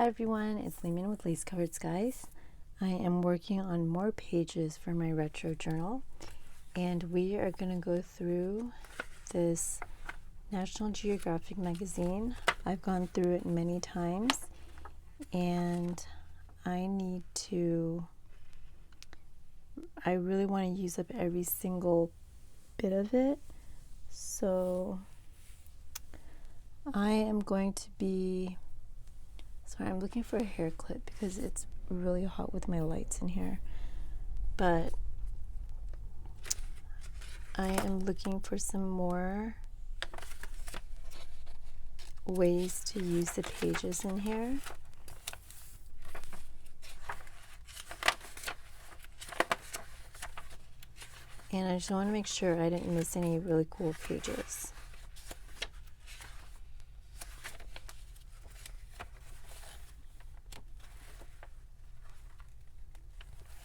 Hi everyone, it's Lehman with Lace Covered Skies. I am working on more pages for my retro journal, and we are going to go through this National Geographic magazine. I've gone through it many times, and I really want to use up every single bit of it, so I am going to be I'm looking for a hair clip because it's really hot with my lights in here. But I am looking for some more ways to use the pages in here. And I just want to make sure I didn't miss any really cool pages.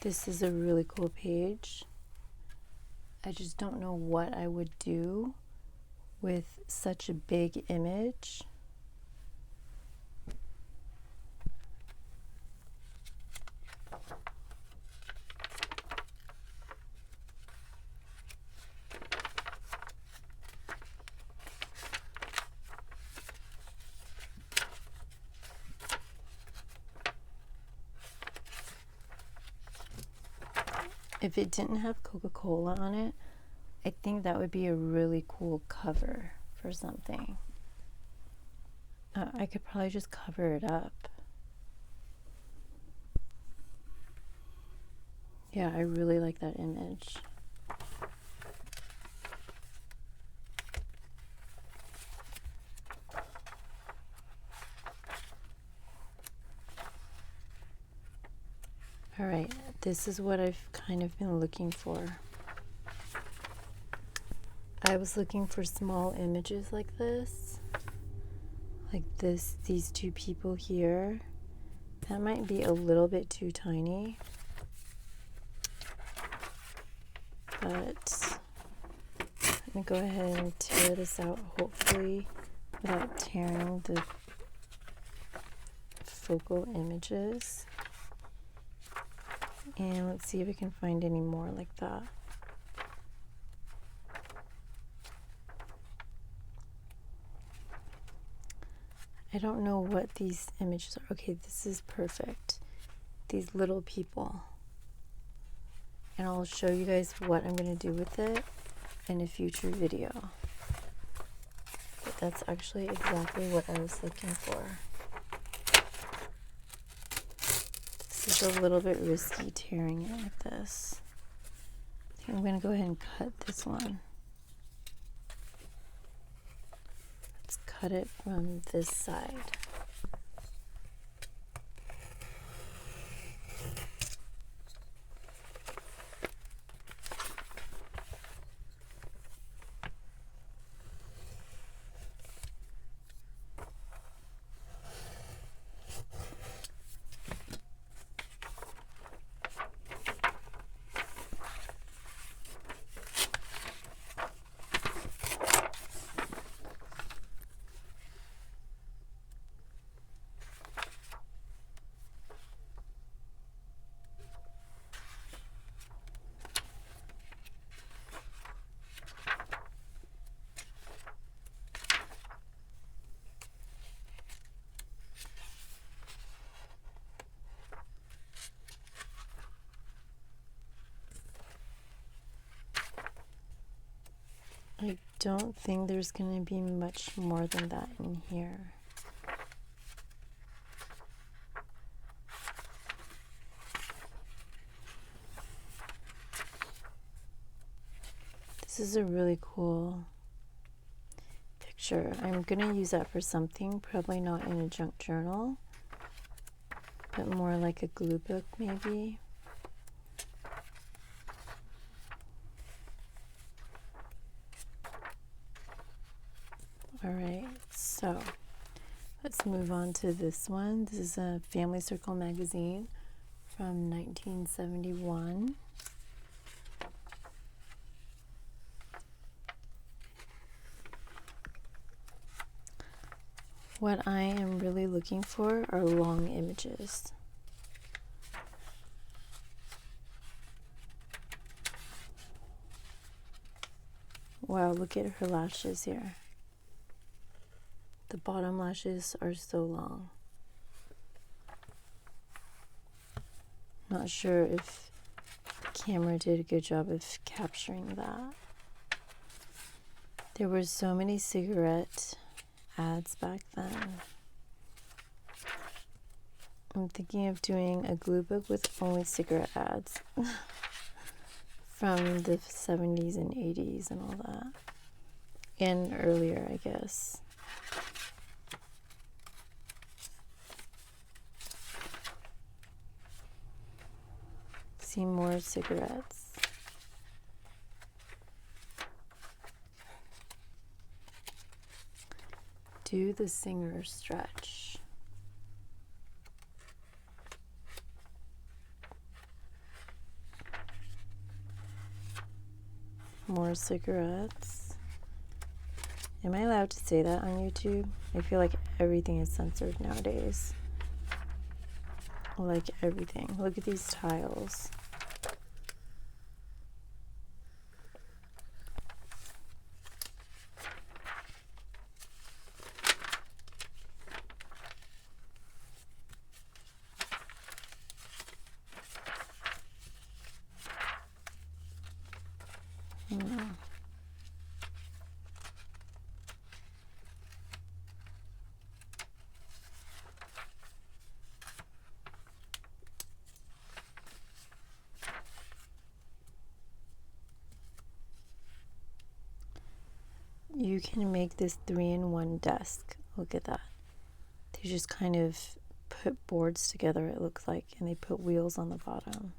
This is a really cool page. I just don't know what I would do with such a big image. If it didn't have Coca-Cola on it, I think that would be a really cool cover for something. I could probably just cover it up. Yeah, I really like that image. All right, this is what I've kind of been looking for. I was looking for small images like this. These two people here. That might be a little bit too tiny. But let me go ahead and tear this out, hopefully without tearing the focal images. And let's see if we can find any more like that. I don't know what these images are. Okay, this is perfect. These little people. And I'll show you guys what I'm going to do with it in a future video. But that's actually exactly what I was looking for. This is a little bit risky tearing it like this. I think I'm going to go ahead and cut this one. Let's cut it from this side. I don't think there's going to be much more than that in here. This is a really cool picture. I'm going to use that for something, probably not in a junk journal, but more like a glue book maybe. Alright, so let's move on to this one. This is a Family Circle magazine from 1971. What I am really looking for are long images. Wow, look at her lashes here. The bottom lashes are so long. Not sure if the camera did a good job of capturing that. There were so many cigarette ads back then. I'm thinking of doing a glue book with only cigarette ads from the 70s and 80s and all that. And earlier, I guess. See more cigarettes. Do the singer stretch. More cigarettes. Am I allowed to say that on YouTube? I feel like everything is censored nowadays. Like everything. Look at these tiles. You can make this 3-in-1 desk. Look at that. They just kind of put boards together, it looks like, and they put wheels on the bottom.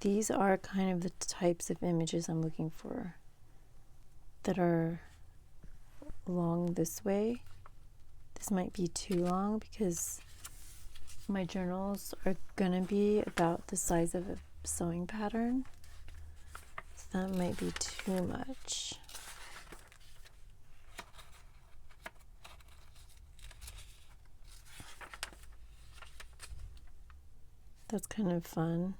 These are kind of the types of images I'm looking for that are long this way. This might be too long because my journals are gonna be about the size of a sewing pattern. So that might be too much. That's kind of fun.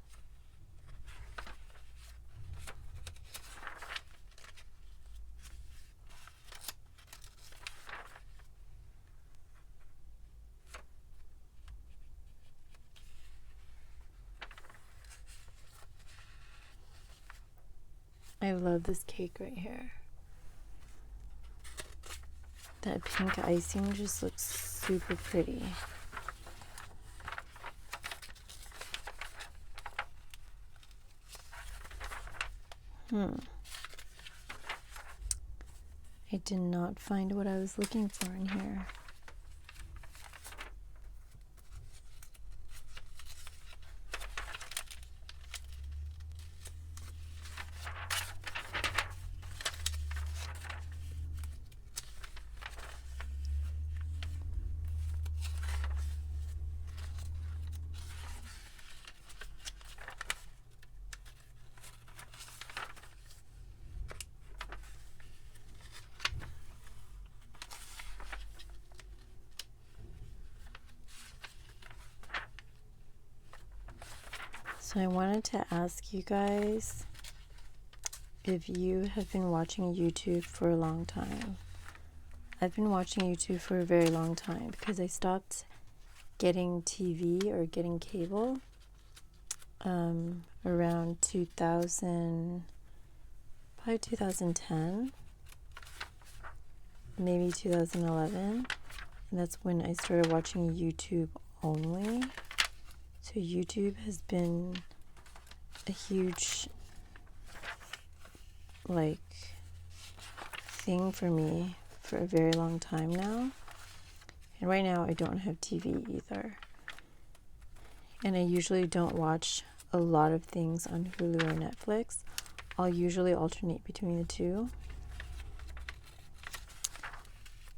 I love this cake right here. That pink icing just looks super pretty. I did not find what I was looking for in here. So I wanted to ask you guys if you have been watching YouTube for a long time. I've been watching YouTube for a very long time because I stopped getting TV or getting cable around 2000, probably 2010, maybe 2011, and that's when I started watching YouTube only. So YouTube has been a huge thing for me for a very long time now. And right now I don't have TV either. And I usually don't watch a lot of things on Hulu or Netflix. I'll usually alternate between the two.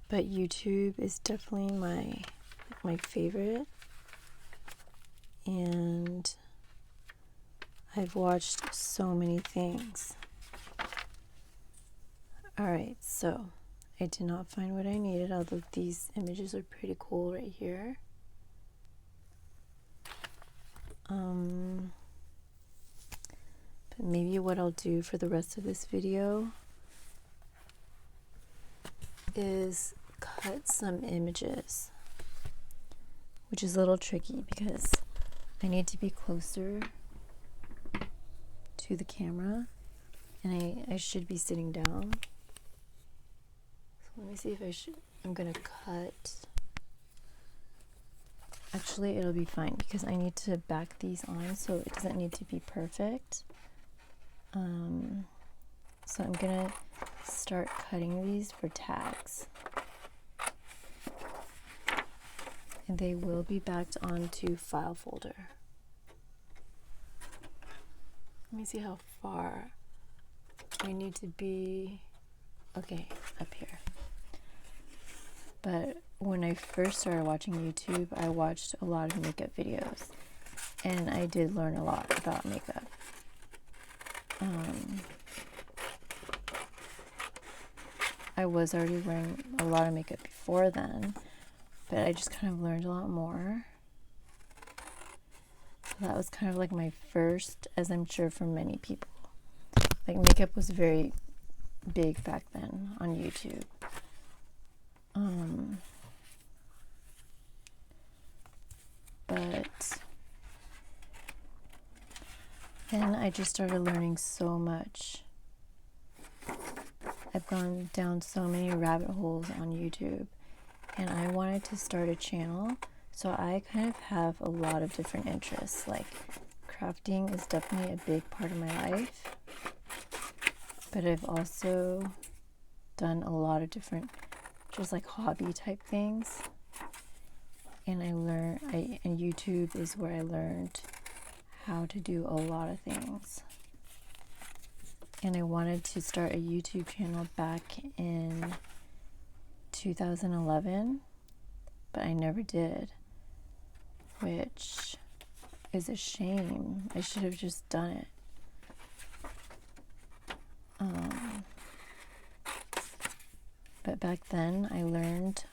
But YouTube is definitely my favorite. And I've watched so many things. Alright, so I did not find what I needed, although these images are pretty cool right here. But maybe what I'll do for the rest of this video is cut some images, which is a little tricky because I need to be closer to the camera, and I should be sitting down. So let me see if I'm gonna cut. Actually, it'll be fine because I need to back these on, so it doesn't need to be perfect. So I'm gonna start cutting these for tags. And they will be backed onto file folder. Let me see how far I need to be. Okay, up here. But when I first started watching YouTube, I watched a lot of makeup videos, and I did learn a lot about makeup. I was already wearing a lot of makeup before then, but I just kind of learned a lot more. So that was kind of like my first, as I'm sure for many people. Like, makeup was very big back then on YouTube. But then I just started learning so much. I've gone down so many rabbit holes on YouTube, and I wanted to start a channel, so I kind of have a lot of different interests. Like, crafting is definitely a big part of my life, but I've also done a lot of different just like hobby type things, and and YouTube is where I learned how to do a lot of things. And I wanted to start a YouTube channel back in 2011, but I never did, which is a shame. I should have just done it. But back then I learned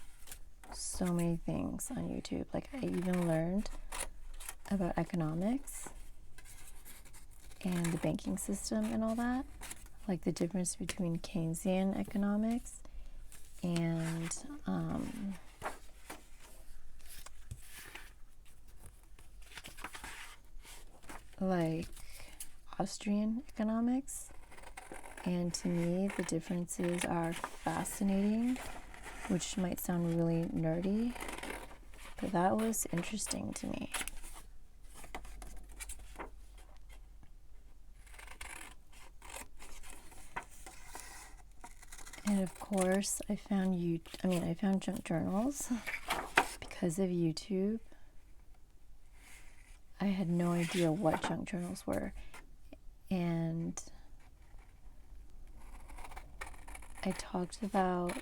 so many things on YouTube. Like, I even learned about economics and the banking system and all that, like the difference between Keynesian economics and like Austrian economics. And to me, the differences are fascinating, which might sound really nerdy, but that was interesting to me. And of course, I found junk journals because of YouTube. I had no idea what junk journals were, and I talked about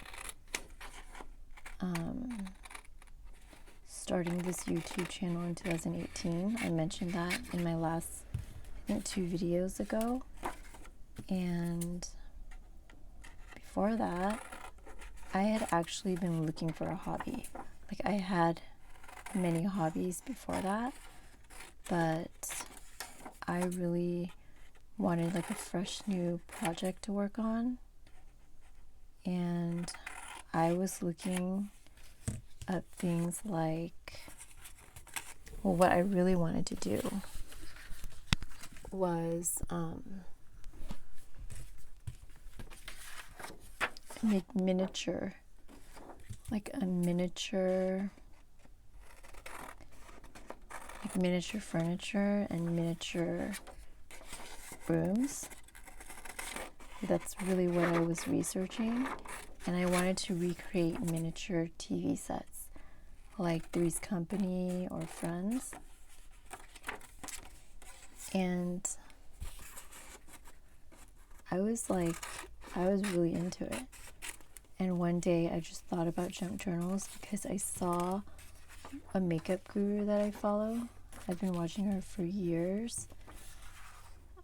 starting this YouTube channel in 2018. I mentioned that in my last, I think, 2 videos ago. And before that, I had actually been looking for a hobby. Like, I had many hobbies before that, but I really wanted like a fresh new project to work on. And I was looking up things like, well, what I really wanted to do was make miniature furniture and miniature rooms. That's really what I was researching, and I wanted to recreate miniature TV sets like Three's Company or Friends. And I was really into it. And one day I just thought about junk journals because I saw a makeup guru that I follow. I've been watching her for years.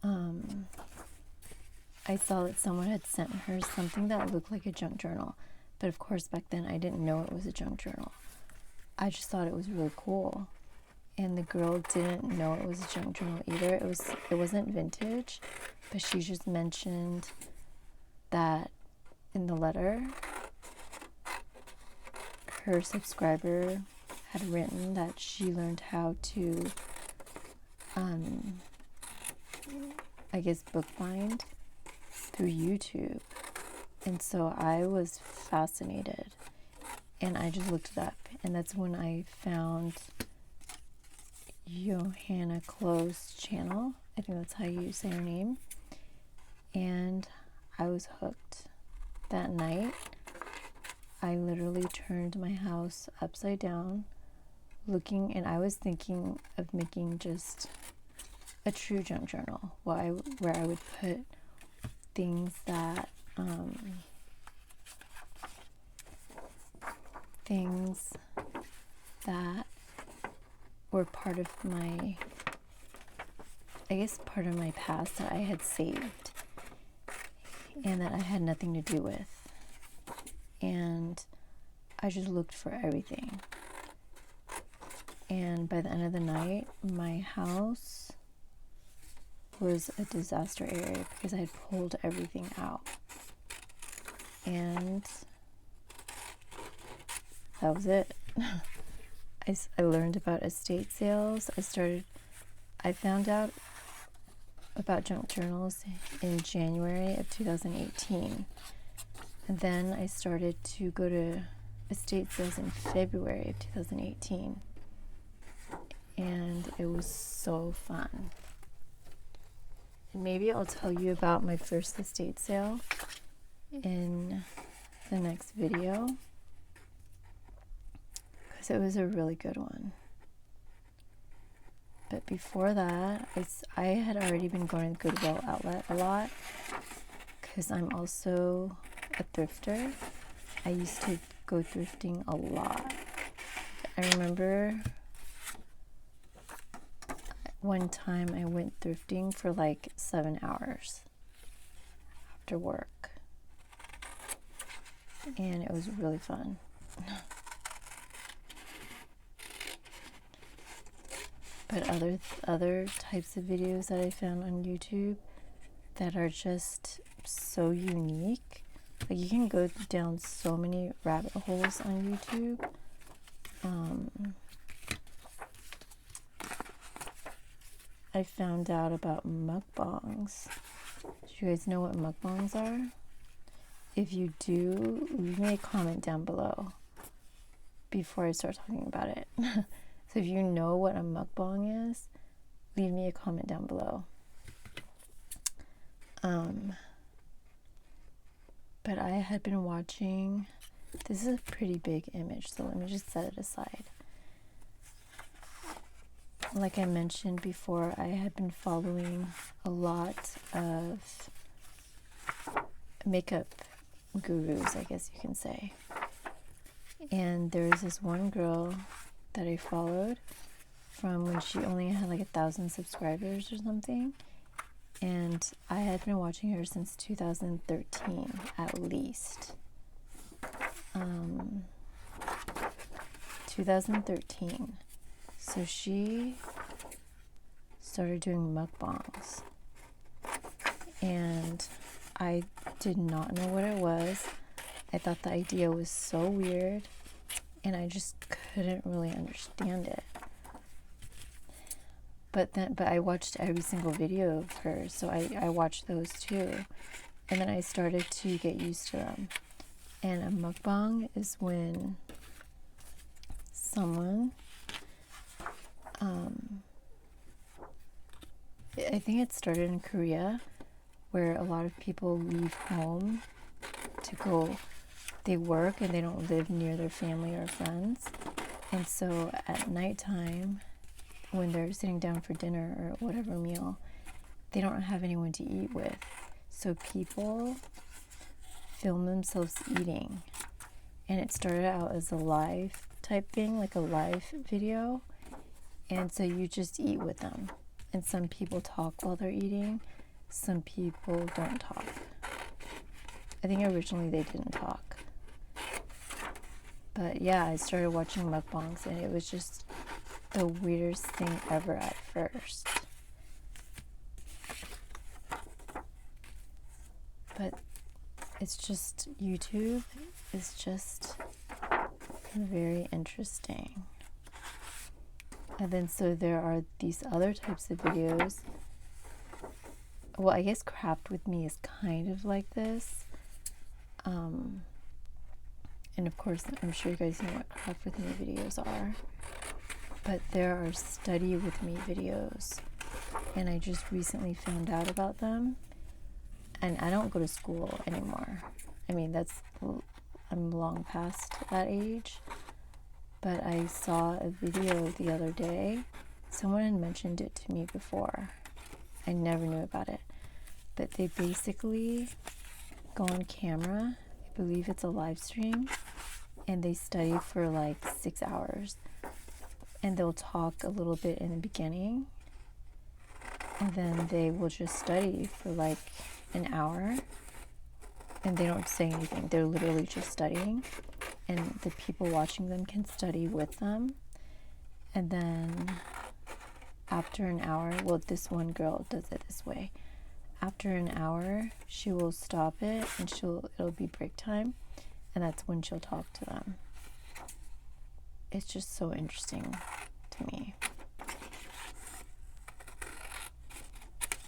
I saw that someone had sent her something that looked like a junk journal. But of course, back then I didn't know it was a junk journal. I just thought it was really cool. And the girl didn't know it was a junk journal either. It wasn't vintage, but she just mentioned that in the letter, her subscriber had written that she learned how to, bookbind through YouTube. And so I was fascinated, and I just looked it up, and that's when I found Johanna Klo's channel. I think that's how you say her name. And I was hooked. That night, I literally turned my house upside down, looking, and I was thinking of making just a true junk journal, where I would put things that were part of my past that I had saved and that I had nothing to do with. And I just looked for everything. And by the end of the night, my house was a disaster area because I had pulled everything out. And that was it. I learned about estate sales. I found out about junk journals in January of 2018. And then I started to go to estate sales in February of 2018. And it was so fun. And maybe I'll tell you about my first estate sale in the next video, because it was a really good one. But before that, I had already been going to Goodwill Outlet a lot because I'm also a thrifter. I used to go thrifting a lot. I remember one time I went thrifting for like 7 hours after work, and it was really fun. But other types of videos that I found on YouTube that are just so unique, like you can go down so many rabbit holes on YouTube. I found out about mukbangs. Do you guys know what mukbangs are? If you do, leave me a comment down below before I start talking about it. So if you know what a mukbang is, leave me a comment down below. But I had been watching, this is a pretty big image, so let me just set it aside. Like I mentioned before, I had been following a lot of makeup gurus, I guess you can say. And there was this one girl that I followed from when she only had like 1,000 subscribers or something. And I had been watching her since 2013, at least. 2013. So she started doing mukbangs, and I did not know what it was. I thought the idea was so weird, and I just couldn't really understand it. But I watched every single video of hers, so I watched those too. And then I started to get used to them. And a mukbang is when someone, I think it started in Korea, where a lot of people leave home to go, they work and they don't live near their family or friends. And so at nighttime, when they're sitting down for dinner or whatever meal, they don't have anyone to eat with. So people film themselves eating, and it started out as a live type thing, like a live video, and so you just eat with them, and some people talk while they're eating, some people don't talk. I think originally they didn't talk, but yeah, I started watching mukbangs, and it was just the weirdest thing ever at first. But it's just, YouTube is just very interesting. And then so there are these other types of videos. Well, I guess Craft With Me is kind of like this. And of course, I'm sure you guys know what Craft With Me videos are. But there are Study With Me videos. And I just recently found out about them. And I don't go to school anymore. I mean, I'm long past that age. But I saw a video the other day. Someone had mentioned it to me before. I never knew about it. But they basically go on camera. I believe it's a live stream. And they study for like 6 hours. And they'll talk a little bit in the beginning. And then they will just study for like an hour. And they don't say anything. They're literally just studying. And the people watching them can study with them. And then after an hour, well, this one girl does it this way. After an hour, she will stop it and it'll be break time. And that's when she'll talk to them. It's just so interesting to me.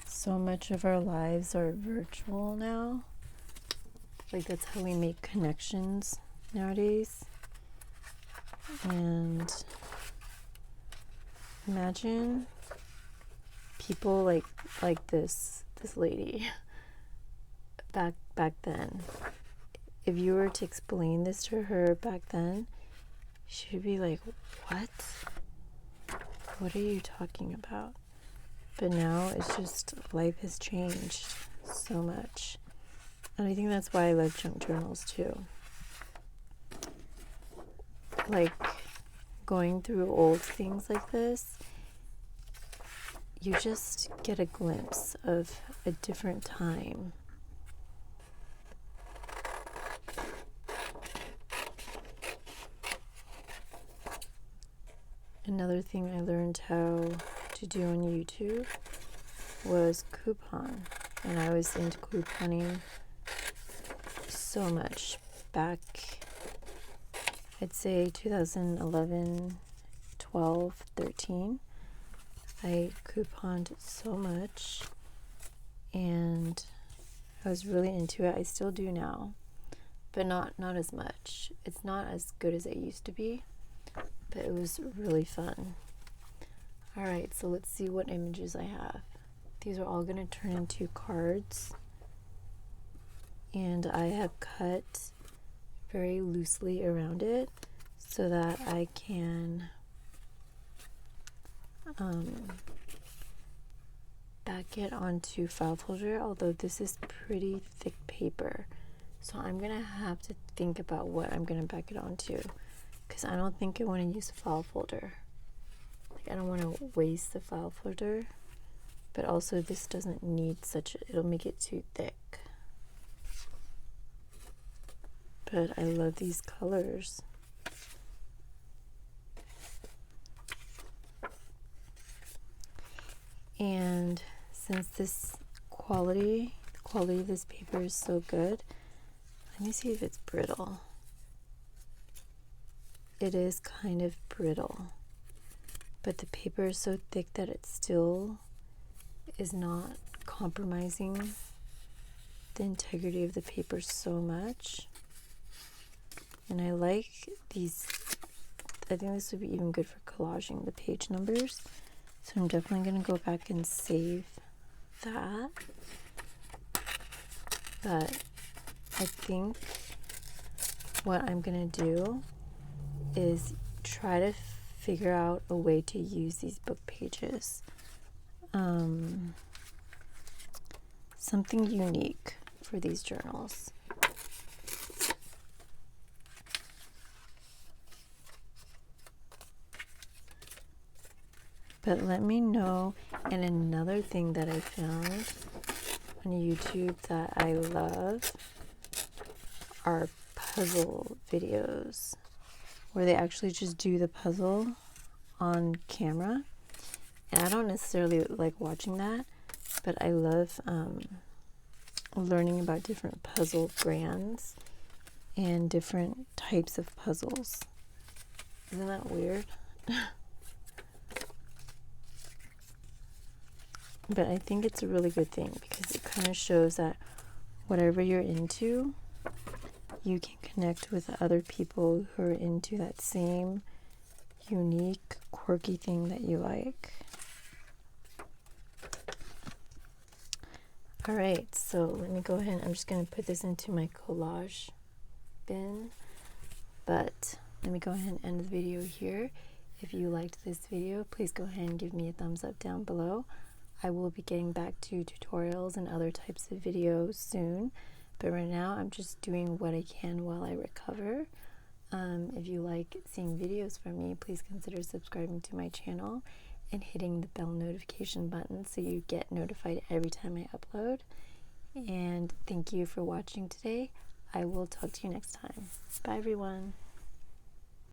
So much of our lives are virtual now. Like, that's how we make connections nowadays. And imagine people like this lady back then. If you were to explain this to her back then, she'd be like, what? What are you talking about? But now it's just, life has changed so much. And I think that's why I love junk journals too. Like, going through old things like this, you just get a glimpse of a different time. Another thing I learned how to do on YouTube was coupon. And I was into couponing so much back, I'd say 2011, 12, 13. I couponed so much, and I was really into it. I still do now, but not as much. It's not as good as it used to be, but it was really fun. Alright, so let's see what images I have. These are all going to turn into cards, and I have cut very loosely around it so that I can back it onto file folder, although this is pretty thick paper, so I'm gonna have to think about what I'm gonna back it onto, because I don't think I want to use a file folder. Like, I don't want to waste the file folder, but also this doesn't need it'll make it too thick. But I love these colors. And since the quality of this paper is so good, let me see if it's brittle. It is kind of brittle, but the paper is so thick that it still is not compromising the integrity of the paper so much. And I like these. I think this would be even good for collaging the page numbers. So I'm definitely going to go back and save that. But I think what I'm going to do is try to figure out a way to use these book pages. something unique for these journals. But let me know. And another thing that I found on YouTube that I love are puzzle videos where they actually just do the puzzle on camera. And I don't necessarily like watching that, but I love learning about different puzzle brands and different types of puzzles. Isn't that weird? But I think it's a really good thing because it kind of shows that whatever you're into, you can connect with other people who are into that same unique, quirky thing that you like. All right, so let me go ahead. I'm just going to put this into my collage bin. But let me go ahead and end the video here. If you liked this video, please go ahead and give me a thumbs up down below. I will be getting back to tutorials and other types of videos soon, but right now I'm just doing what I can while I recover. If you like seeing videos from me, please consider subscribing to my channel and hitting the bell notification button so you get notified every time I upload. And thank you for watching today. I will talk to you next time. Bye everyone.